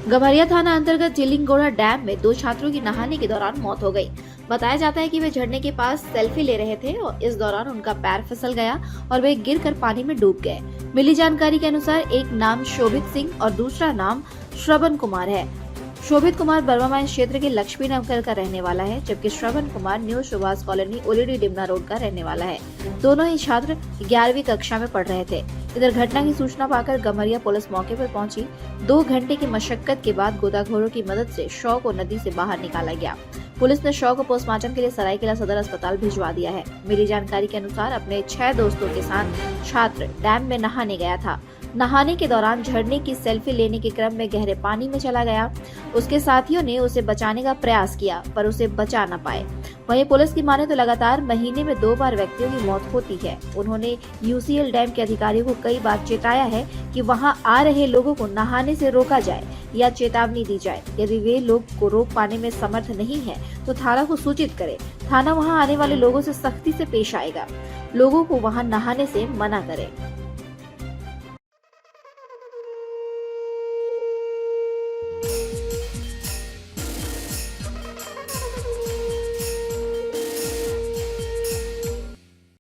गम्हरिया थाना अंतर्गत चिलिंगोड़ा डैम में 2 छात्रों की नहाने के दौरान मौत हो गई। बताया जाता है कि वे झरने के पास सेल्फी ले रहे थे और इस दौरान उनका पैर फिसल गया और वे गिरकर पानी में डूब गए। मिली जानकारी के अनुसार एक नाम शोभित सिंह और दूसरा नाम श्रवण कुमार है। शोभित कुमार बर्मा क्षेत्र के लक्ष्मी नगर का रहने वाला है, जबकि श्रवण कुमार न्यू सुभाष कॉलोनी ओलीडी डिमना रोड का रहने वाला है। दोनों ही छात्र 11वीं कक्षा में पढ़ रहे थे। इधर घटना की सूचना पाकर गम्हरिया पुलिस मौके पर पहुंची। 2 घंटे की मशक्कत के बाद गोताखोरों की मदद से शव को नदी से बाहर निकाला गया। पुलिस ने शव को पोस्टमार्टम के लिए सरायकेला सदर अस्पताल भिजवा दिया है। मिली जानकारी के अनुसार अपने 6 दोस्तों के साथ छात्र डैम में नहाने गया था। नहाने के दौरान झरने की सेल्फी लेने के क्रम में गहरे पानी में चला गया। उसके साथियों ने उसे बचाने का प्रयास किया पर उसे बचा न पाए। वहीं पुलिस की माने तो लगातार महीने में 2 बार व्यक्तियों की मौत होती है। उन्होंने यूसीएल डैम के अधिकारियों को कई बार चेताया है कि वहां आ रहे लोगों को नहाने से रोका जाए या चेतावनी दी जाए। यदि वे लोग को रोक पाने में समर्थ नहीं है तो थाना को सूचित करे। थाना वहां आने वाले लोगों से सख्ती से पेश आएगा। लोगों को वहां नहाने से मना करे।